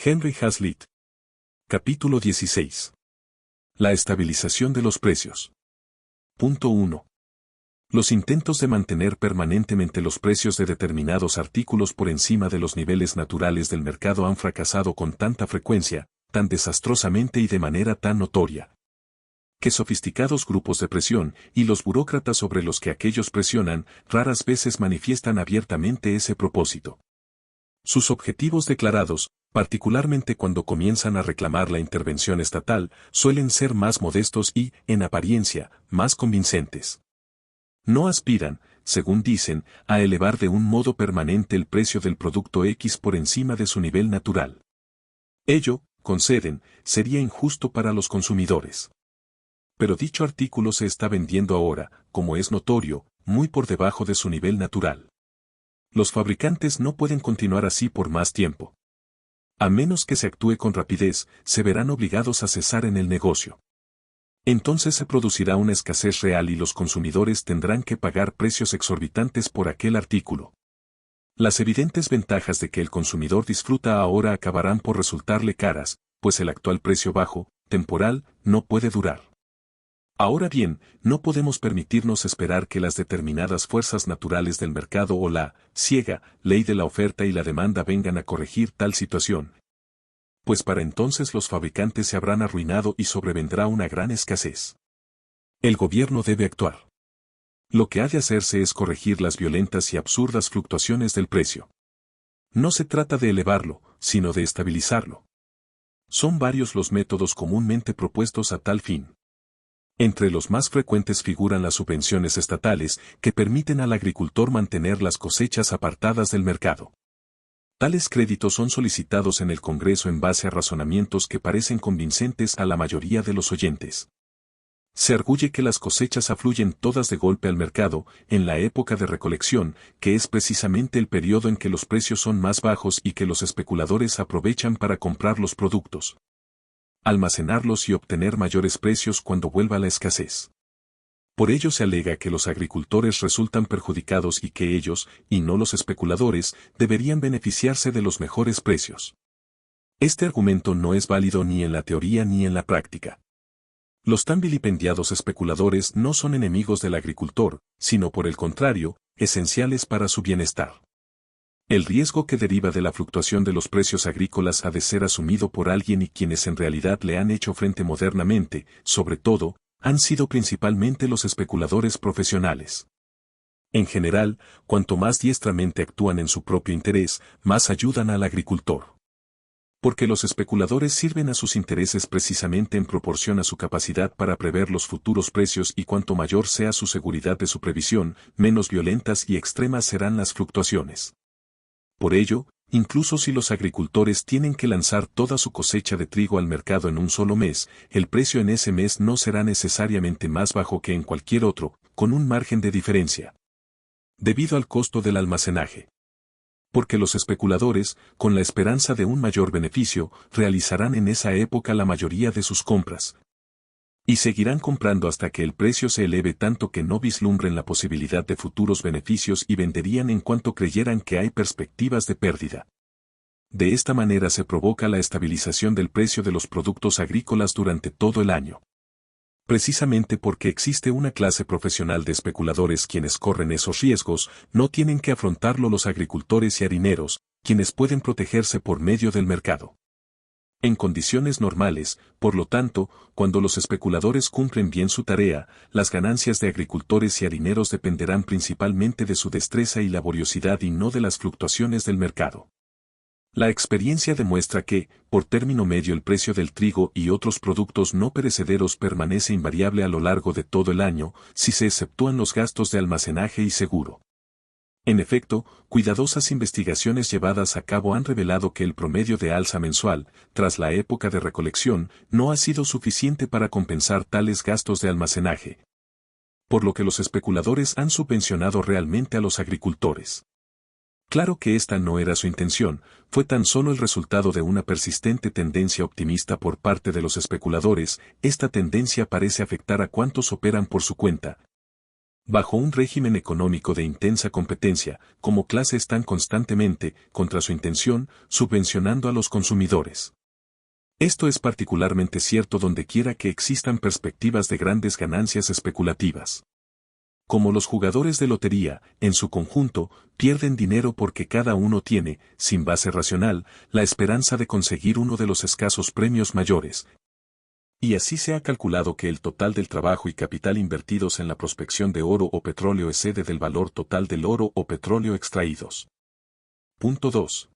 Henry Hazlitt. Capítulo 16. La estabilización de los precios. Punto 1. Los intentos de mantener permanentemente los precios de determinados artículos por encima de los niveles naturales del mercado han fracasado con tanta frecuencia, tan desastrosamente y de manera tan notoria, que sofisticados grupos de presión y los burócratas sobre los que aquellos presionan raras veces manifiestan abiertamente ese propósito. Sus objetivos declarados, particularmente cuando comienzan a reclamar la intervención estatal, suelen ser más modestos y, en apariencia, más convincentes. No aspiran, según dicen, a elevar de un modo permanente el precio del producto X por encima de su nivel natural. Ello, conceden, sería injusto para los consumidores. Pero dicho artículo se está vendiendo ahora, como es notorio, muy por debajo de su nivel natural. Los fabricantes no pueden continuar así por más tiempo. A menos que se actúe con rapidez, se verán obligados a cesar en el negocio. Entonces se producirá una escasez real y los consumidores tendrán que pagar precios exorbitantes por aquel artículo. Las evidentes ventajas de que el consumidor disfruta ahora acabarán por resultarle caras, pues el actual precio bajo, temporal, no puede durar. Ahora bien, no podemos permitirnos esperar que las determinadas fuerzas naturales del mercado o la ciega ley de la oferta y la demanda vengan a corregir tal situación. Pues para entonces los fabricantes se habrán arruinado y sobrevendrá una gran escasez. El gobierno debe actuar. Lo que ha de hacerse es corregir las violentas y absurdas fluctuaciones del precio. No se trata de elevarlo, sino de estabilizarlo. Son varios los métodos comúnmente propuestos a tal fin. Entre los más frecuentes figuran las subvenciones estatales, que permiten al agricultor mantener las cosechas apartadas del mercado. Tales créditos son solicitados en el Congreso en base a razonamientos que parecen convincentes a la mayoría de los oyentes. Se arguye que las cosechas afluyen todas de golpe al mercado, en la época de recolección, que es precisamente el periodo en que los precios son más bajos y que los especuladores aprovechan para comprar los productos, almacenarlos y obtener mayores precios cuando vuelva la escasez. Por ello se alega que los agricultores resultan perjudicados y que ellos, y no los especuladores, deberían beneficiarse de los mejores precios. Este argumento no es válido ni en la teoría ni en la práctica. Los tan vilipendiados especuladores no son enemigos del agricultor, sino por el contrario, esenciales para su bienestar. El riesgo que deriva de la fluctuación de los precios agrícolas ha de ser asumido por alguien y quienes en realidad le han hecho frente modernamente, sobre todo, han sido principalmente los especuladores profesionales. En general, cuanto más diestramente actúan en su propio interés, más ayudan al agricultor. Porque los especuladores sirven a sus intereses precisamente en proporción a su capacidad para prever los futuros precios y cuanto mayor sea su seguridad de su previsión, menos violentas y extremas serán las fluctuaciones. Por ello, incluso si los agricultores tienen que lanzar toda su cosecha de trigo al mercado en un solo mes, el precio en ese mes no será necesariamente más bajo que en cualquier otro, con un margen de diferencia, debido al costo del almacenaje. Porque los especuladores, con la esperanza de un mayor beneficio, realizarán en esa época la mayoría de sus compras. Y seguirán comprando hasta que el precio se eleve tanto que no vislumbren la posibilidad de futuros beneficios y venderían en cuanto creyeran que hay perspectivas de pérdida. De esta manera se provoca la estabilización del precio de los productos agrícolas durante todo el año. Precisamente porque existe una clase profesional de especuladores quienes corren esos riesgos, no tienen que afrontarlo los agricultores y harineros, quienes pueden protegerse por medio del mercado. En condiciones normales, por lo tanto, cuando los especuladores cumplen bien su tarea, las ganancias de agricultores y harineros dependerán principalmente de su destreza y laboriosidad y no de las fluctuaciones del mercado. La experiencia demuestra que, por término medio, el precio del trigo y otros productos no perecederos permanece invariable a lo largo de todo el año, si se exceptúan los gastos de almacenaje y seguro. En efecto, cuidadosas investigaciones llevadas a cabo han revelado que el promedio de alza mensual, tras la época de recolección, no ha sido suficiente para compensar tales gastos de almacenaje. Por lo que los especuladores han subvencionado realmente a los agricultores. Claro que esta no era su intención, fue tan solo el resultado de una persistente tendencia optimista por parte de los especuladores. Esta tendencia parece afectar a cuantos operan por su cuenta, Bajo un régimen económico de intensa competencia, como clase están constantemente, contra su intención, subvencionando a los consumidores. Esto es particularmente cierto donde quiera que existan perspectivas de grandes ganancias especulativas. Como los jugadores de lotería, en su conjunto, pierden dinero porque cada uno tiene, sin base racional, la esperanza de conseguir uno de los escasos premios mayores. Y así se ha calculado que el total del trabajo y capital invertidos en la prospección de oro o petróleo excede del valor total del oro o petróleo extraídos. Punto 2.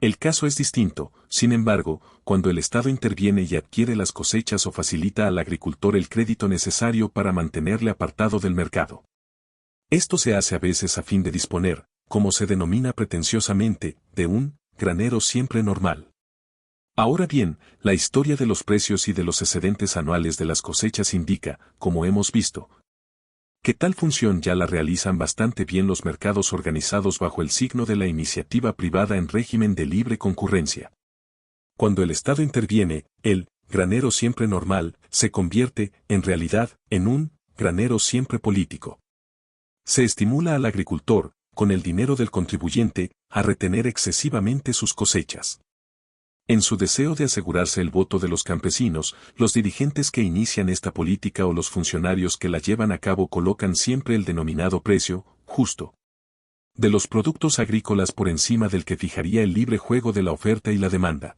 El caso es distinto, sin embargo, cuando el Estado interviene y adquiere las cosechas o facilita al agricultor el crédito necesario para mantenerle apartado del mercado. Esto se hace a veces a fin de disponer, como se denomina pretenciosamente, de un granero siempre normal. Ahora bien, la historia de los precios y de los excedentes anuales de las cosechas indica, como hemos visto, que tal función ya la realizan bastante bien los mercados organizados bajo el signo de la iniciativa privada en régimen de libre concurrencia. Cuando el Estado interviene, el granero siempre normal se convierte, en realidad, en un granero siempre político. Se estimula al agricultor, con el dinero del contribuyente, a retener excesivamente sus cosechas. En su deseo de asegurarse el voto de los campesinos, los dirigentes que inician esta política o los funcionarios que la llevan a cabo colocan siempre el denominado precio justo de los productos agrícolas por encima del que fijaría el libre juego de la oferta y la demanda.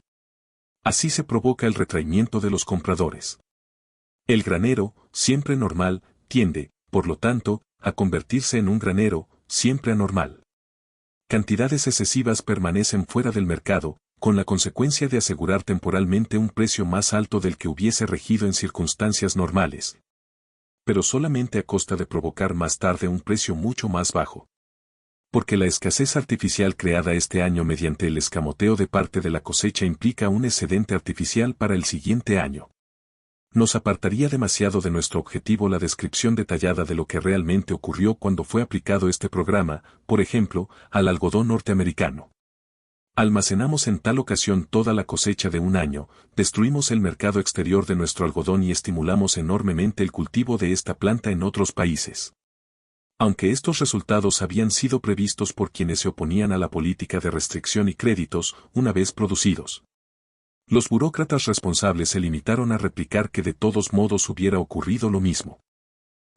Así se provoca el retraimiento de los compradores. El granero, siempre normal, tiende, por lo tanto, a convertirse en un granero, siempre anormal. Cantidades excesivas permanecen fuera del mercado, con la consecuencia de asegurar temporalmente un precio más alto del que hubiese regido en circunstancias normales. Pero solamente a costa de provocar más tarde un precio mucho más bajo. Porque la escasez artificial creada este año mediante el escamoteo de parte de la cosecha implica un excedente artificial para el siguiente año. Nos apartaría demasiado de nuestro objetivo la descripción detallada de lo que realmente ocurrió cuando fue aplicado este programa, por ejemplo, al algodón norteamericano. Almacenamos en tal ocasión toda la cosecha de un año, destruimos el mercado exterior de nuestro algodón y estimulamos enormemente el cultivo de esta planta en otros países. Aunque estos resultados habían sido previstos por quienes se oponían a la política de restricción y créditos, una vez producidos, los burócratas responsables se limitaron a replicar que de todos modos hubiera ocurrido lo mismo.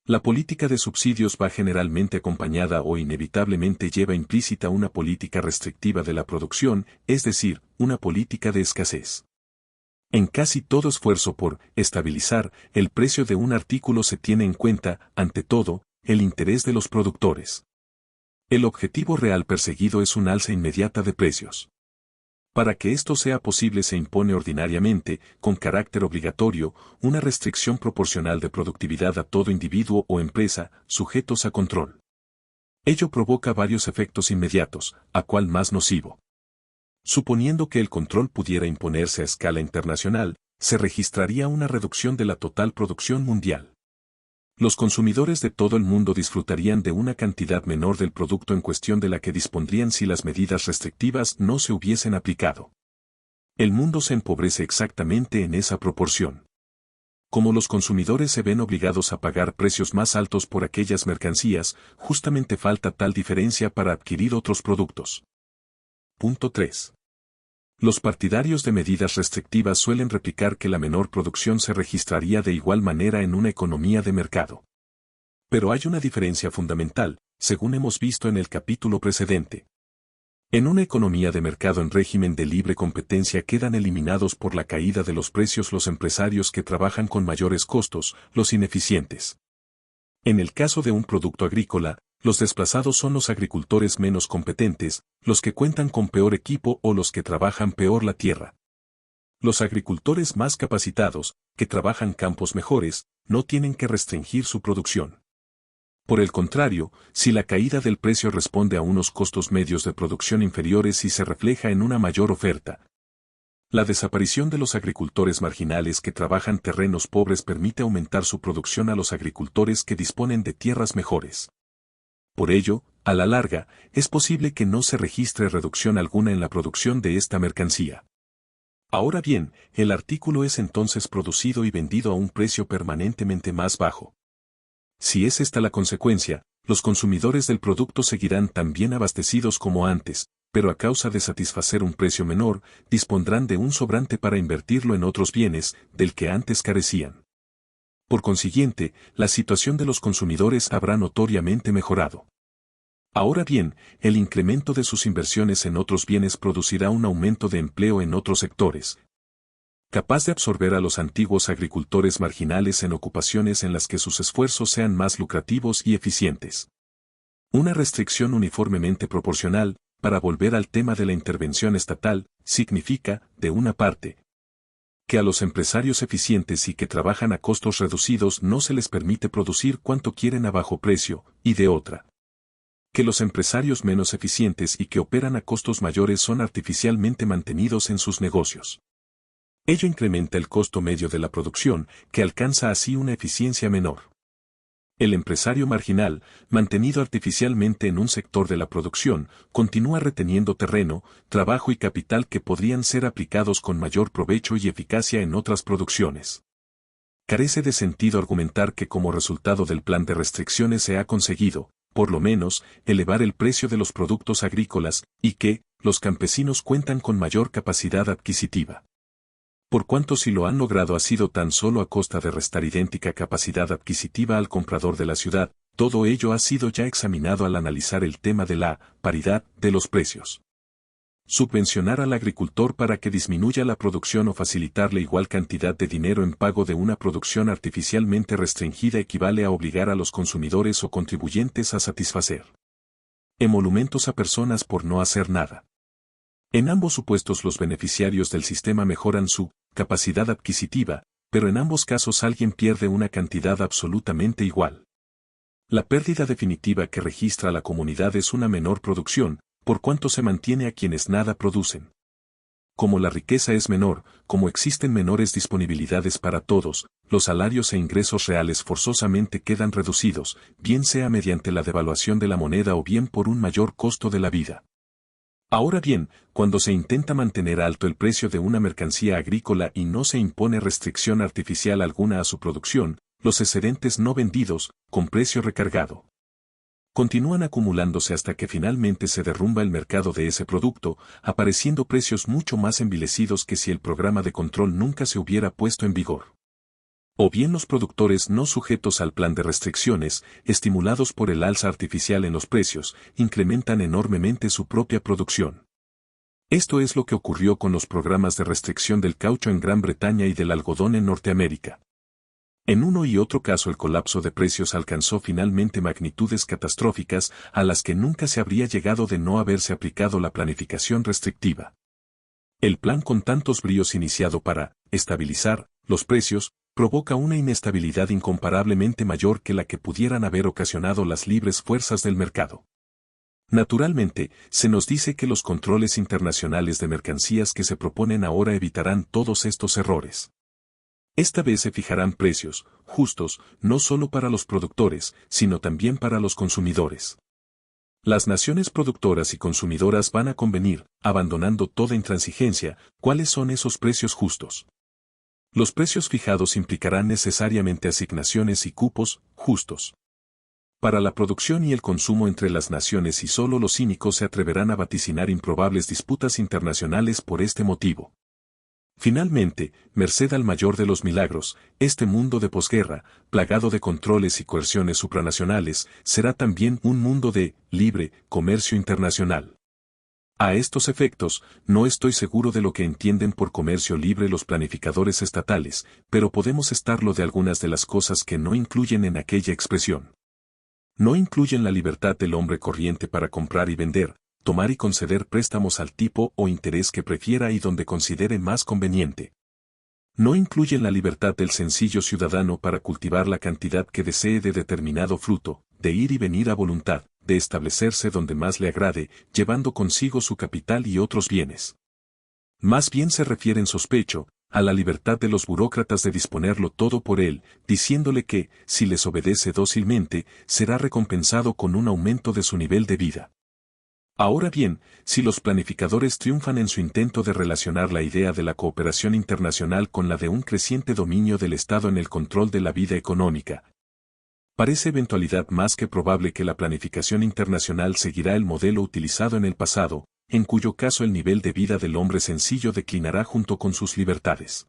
La política de subsidios va generalmente acompañada o inevitablemente lleva implícita una política restrictiva de la producción, es decir, una política de escasez. En casi todo esfuerzo por estabilizar el precio de un artículo se tiene en cuenta, ante todo, el interés de los productores. El objetivo real perseguido es un alza inmediata de precios. Para que esto sea posible se impone ordinariamente, con carácter obligatorio, una restricción proporcional de productividad a todo individuo o empresa, sujetos a control. Ello provoca varios efectos inmediatos, ¿a cuál más nocivo? Suponiendo que el control pudiera imponerse a escala internacional, se registraría una reducción de la total producción mundial. Los consumidores de todo el mundo disfrutarían de una cantidad menor del producto en cuestión de la que dispondrían si las medidas restrictivas no se hubiesen aplicado. El mundo se empobrece exactamente en esa proporción. Como los consumidores se ven obligados a pagar precios más altos por aquellas mercancías, justamente falta tal diferencia para adquirir otros productos. Punto 3. Los partidarios de medidas restrictivas suelen replicar que la menor producción se registraría de igual manera en una economía de mercado. Pero hay una diferencia fundamental, según hemos visto en el capítulo precedente. En una economía de mercado en régimen de libre competencia quedan eliminados por la caída de los precios los empresarios que trabajan con mayores costos, los ineficientes. En el caso de un producto agrícola, los desplazados son los agricultores menos competentes, los que cuentan con peor equipo o los que trabajan peor la tierra. Los agricultores más capacitados, que trabajan campos mejores, no tienen que restringir su producción. Por el contrario, si la caída del precio responde a unos costos medios de producción inferiores y se refleja en una mayor oferta, la desaparición de los agricultores marginales que trabajan terrenos pobres permite aumentar su producción a los agricultores que disponen de tierras mejores. Por ello, a la larga, es posible que no se registre reducción alguna en la producción de esta mercancía. Ahora bien, el artículo es entonces producido y vendido a un precio permanentemente más bajo. Si es esta la consecuencia, los consumidores del producto seguirán tan bien abastecidos como antes, pero a causa de satisfacer un precio menor, dispondrán de un sobrante para invertirlo en otros bienes, del que antes carecían. Por consiguiente, la situación de los consumidores habrá notoriamente mejorado. Ahora bien, el incremento de sus inversiones en otros bienes producirá un aumento de empleo en otros sectores, capaz de absorber a los antiguos agricultores marginales en ocupaciones en las que sus esfuerzos sean más lucrativos y eficientes. Una restricción uniformemente proporcional, para volver al tema de la intervención estatal, significa, de una parte, que a los empresarios eficientes y que trabajan a costos reducidos no se les permite producir cuanto quieren a bajo precio, y de otra, que los empresarios menos eficientes y que operan a costos mayores son artificialmente mantenidos en sus negocios. Ello incrementa el costo medio de la producción, que alcanza así una eficiencia menor. El empresario marginal, mantenido artificialmente en un sector de la producción, continúa reteniendo terreno, trabajo y capital que podrían ser aplicados con mayor provecho y eficacia en otras producciones. Carece de sentido argumentar que como resultado del plan de restricciones se ha conseguido, por lo menos, elevar el precio de los productos agrícolas, y que, los campesinos cuentan con mayor capacidad adquisitiva. Por cuanto si lo han logrado ha sido tan solo a costa de restar idéntica capacidad adquisitiva al comprador de la ciudad, todo ello ha sido ya examinado al analizar el tema de la paridad de los precios. Subvencionar al agricultor para que disminuya la producción o facilitarle igual cantidad de dinero en pago de una producción artificialmente restringida equivale a obligar a los consumidores o contribuyentes a satisfacer emolumentos a personas por no hacer nada. En ambos supuestos los beneficiarios del sistema mejoran su capacidad adquisitiva, pero en ambos casos alguien pierde una cantidad absolutamente igual. La pérdida definitiva que registra la comunidad es una menor producción, por cuanto se mantiene a quienes nada producen. Como la riqueza es menor, como existen menores disponibilidades para todos, los salarios e ingresos reales forzosamente quedan reducidos, bien sea mediante la devaluación de la moneda o bien por un mayor costo de la vida. Ahora bien, cuando se intenta mantener alto el precio de una mercancía agrícola y no se impone restricción artificial alguna a su producción, los excedentes no vendidos, con precio recargado, continúan acumulándose hasta que finalmente se derrumba el mercado de ese producto, apareciendo precios mucho más envilecidos que si el programa de control nunca se hubiera puesto en vigor. O bien los productores no sujetos al plan de restricciones, estimulados por el alza artificial en los precios, incrementan enormemente su propia producción. Esto es lo que ocurrió con los programas de restricción del caucho en Gran Bretaña y del algodón en Norteamérica. En uno y otro caso el colapso de precios alcanzó finalmente magnitudes catastróficas a las que nunca se habría llegado de no haberse aplicado la planificación restrictiva. El plan con tantos bríos iniciado para estabilizar los precios, provoca una inestabilidad incomparablemente mayor que la que pudieran haber ocasionado las libres fuerzas del mercado. Naturalmente, se nos dice que los controles internacionales de mercancías que se proponen ahora evitarán todos estos errores. Esta vez se fijarán precios justos, no solo para los productores, sino también para los consumidores. Las naciones productoras y consumidoras van a convenir, abandonando toda intransigencia, cuáles son esos precios justos. Los precios fijados implicarán necesariamente asignaciones y cupos justos para la producción y el consumo entre las naciones y solo los cínicos se atreverán a vaticinar improbables disputas internacionales por este motivo. Finalmente, merced al mayor de los milagros, este mundo de posguerra, plagado de controles y coerciones supranacionales, será también un mundo de libre comercio internacional. A estos efectos, no estoy seguro de lo que entienden por comercio libre los planificadores estatales, pero podemos estarlo de algunas de las cosas que no incluyen en aquella expresión. No incluyen la libertad del hombre corriente para comprar y vender, tomar y conceder préstamos al tipo o interés que prefiera y donde considere más conveniente. No incluyen la libertad del sencillo ciudadano para cultivar la cantidad que desee de determinado fruto, de ir y venir a voluntad, de establecerse donde más le agrade, llevando consigo su capital y otros bienes. Más bien se refieren, sospecho, a la libertad de los burócratas de disponerlo todo por él, diciéndole que, si les obedece dócilmente, será recompensado con un aumento de su nivel de vida. Ahora bien, si los planificadores triunfan en su intento de relacionar la idea de la cooperación internacional con la de un creciente dominio del Estado en el control de la vida económica, Parece eventualidad más que probable que la planificación internacional seguirá el modelo utilizado en el pasado, en cuyo caso el nivel de vida del hombre sencillo declinará junto con sus libertades.